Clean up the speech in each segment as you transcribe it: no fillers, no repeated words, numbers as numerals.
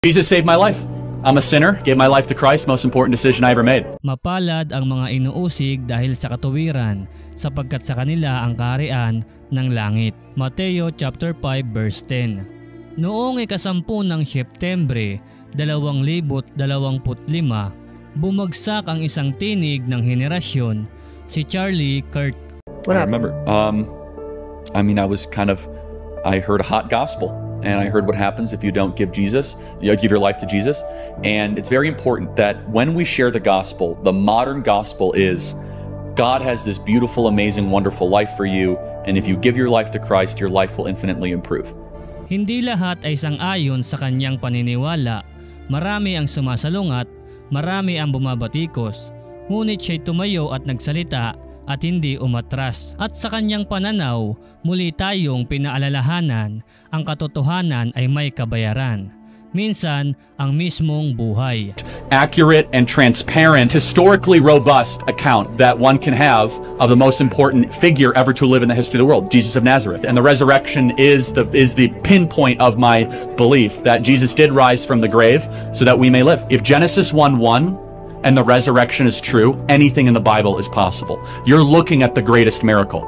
Jesus saved my life. I'm a sinner, gave my life to Christ, most important decision I ever made. Mapalad ang mga inuusig dahil sa katuwiran, sapagkat sa kanila ang kaharian ng langit. Mateo chapter 5 verse 10. Noong ika-10 ng Setyembre 2025, bumagsak ang isang tinig ng henerasyon, si Charlie Kirk. What happened? I remember, I heard a hot gospel. And I heard what happens if you don't give give your life to Jesus. And it's very important that when we share the gospel, the modern gospel is God has this beautiful, amazing, wonderful life for you. And if you give your life to Christ, your life will infinitely improve. Hindi lahat ay sang-ayon sa kanyang paniniwala. Marami ang sumasalungat, marami ang bumabatikos. Ngunit siya'y tumayo at nagsalita at hindi umatras. At sa kanyang pananaw, muli tayong pinaalalahanan, ang katotohanan ay may kabayaran. Minsan, ang mismong buhay. Accurate and transparent, historically robust account that one can have of the most important figure ever to live in the history of the world, Jesus of Nazareth. And the resurrection is the pinpoint of my belief that Jesus did rise from the grave so that we may live. If Genesis 1:1 and the resurrection is true, anything in the Bible is possible. You're looking at the greatest miracle.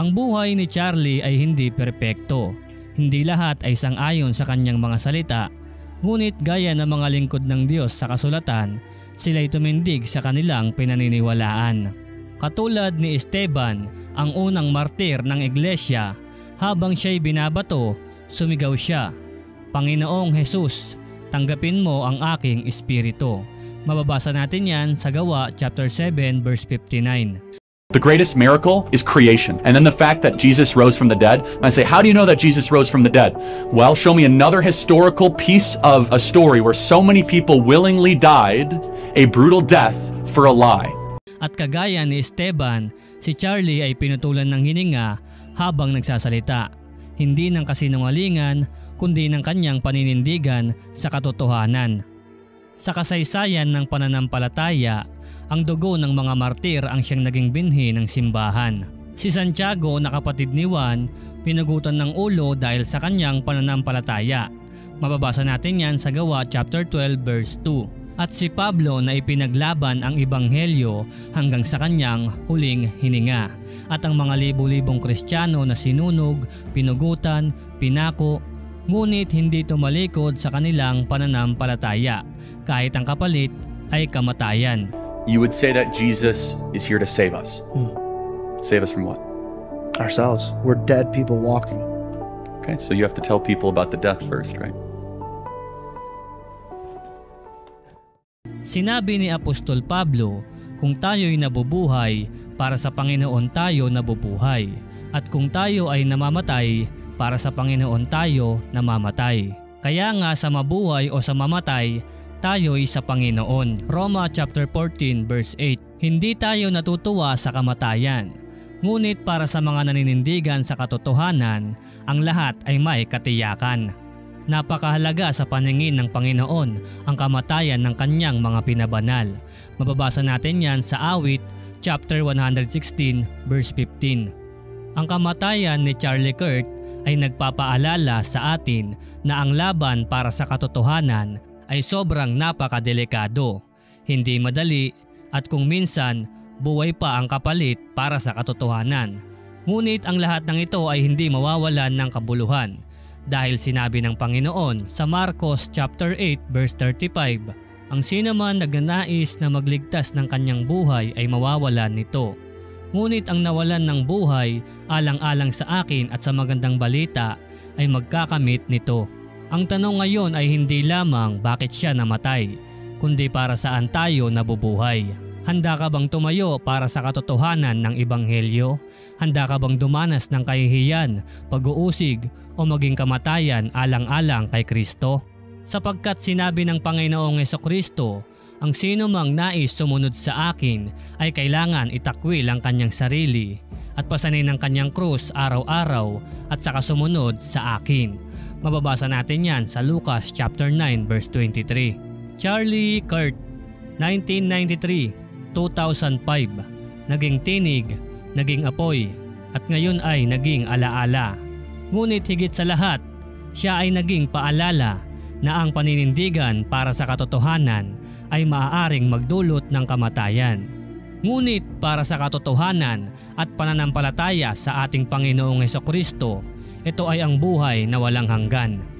Ang buhay ni Charlie ay hindi perpekto. Hindi lahat ay sang-ayon sa kanyang mga salita. Ngunit gaya ng mga lingkod ng Diyos sa kasulatan, sila'y tumindig sa kanilang pinaniniwalaan. Katulad ni Esteban, ang unang martir ng iglesia, habang siya'y binabato, sumigaw siya, "Panginoong Jesus, tanggapin mo ang aking espiritu." Mababasa natin yan sa Gawa chapter 7 verse 59. The greatest miracle is creation. And then the fact that Jesus rose from the dead. And I say, how do you know that Jesus rose from the dead? Well, show me another historical piece of a story where so many people willingly died a brutal death for a lie. At kagaya ni Esteban, si Charlie ay pinutulan ng hininga habang nagsasalita. Hindi ng kasinungalingan, kundi ng kanyang paninindigan sa katotohanan. Sa kasaysayan ng pananampalataya, ang dugo ng mga martir ang siyang naging binhi ng simbahan. Si Santiago na kapatid ni Juan, pinugutan ng ulo dahil sa kanyang pananampalataya. Mababasa natin yan sa Gawa chapter 12 verse 2. At si Pablo na ipinaglaban ang ebanghelyo hanggang sa kanyang huling hininga. At ang mga libu-libong Kristiyano na sinunog, pinugutan, pinako, ngunit hindi tumalikod sa kanilang pananampalataya, kahit ang kapalit ay kamatayan. You would say that Jesus is here to save us. Save us from what? Ourselves. We're dead people walking. Okay, so you have to tell people about the death first, right? Sinabi ni Apostol Pablo, kung tayo'y nabubuhay, para sa Panginoon tayo nabubuhay. At kung tayo ay namamatay, para sa Panginoon tayo namamatay. Kaya nga sa mabuhay o sa mamatay, tayo'y sa Panginoon. Roma chapter 14 verse 8. Hindi tayo natutuwa sa kamatayan. Ngunit para sa mga naninindigan sa katotohanan, ang lahat ay may katiyakan. Napakahalaga sa paningin ng Panginoon ang kamatayan ng kanyang mga pinabanal. Mababasa natin yan sa Awit chapter 116 verse 15. Ang kamatayan ni Charlie Kirk ay nagpapaalala sa atin na ang laban para sa katotohanan ay sobrang napakadelikado, hindi madali at kung minsan buhay pa ang kapalit para sa katotohanan. Ngunit ang lahat ng ito ay hindi mawawalan ng kabuluhan dahil sinabi ng Panginoon sa Marcos chapter 8 verse 35, ang sinoman nagnanais na magligtas ng kanyang buhay ay mawawalan nito. Ngunit ang nawalan ng buhay alang-alang sa akin at sa magandang balita ay magkakamit nito. Ang tanong ngayon ay hindi lamang bakit siya namatay, kundi para saan tayo nabubuhay. Handa ka bang tumayo para sa katotohanan ng ebanghelyo? Handa ka bang dumanas ng kahihiyan, pag-uusig o maging kamatayan alang-alang kay Kristo? Sapagkat sinabi ng Panginoong Hesukristo, ang sino mang nais sumunod sa akin ay kailangan itakwil ang kanyang sarili at pasanin ang kanyang krus araw-araw at saka sumunod sa akin. Mababasa natin yan sa Lucas chapter 9 verse 23. Charlie Kirk, 1993, 2005, naging tinig, naging apoy, at ngayon ay naging alaala. Ngunit higit sa lahat, siya ay naging paalala na ang paninindigan para sa katotohanan ay maaaring magdulot ng kamatayan. Ngunit para sa katotohanan at pananampalataya sa ating Panginoong Hesukristo, ito ay ang buhay na walang hanggan.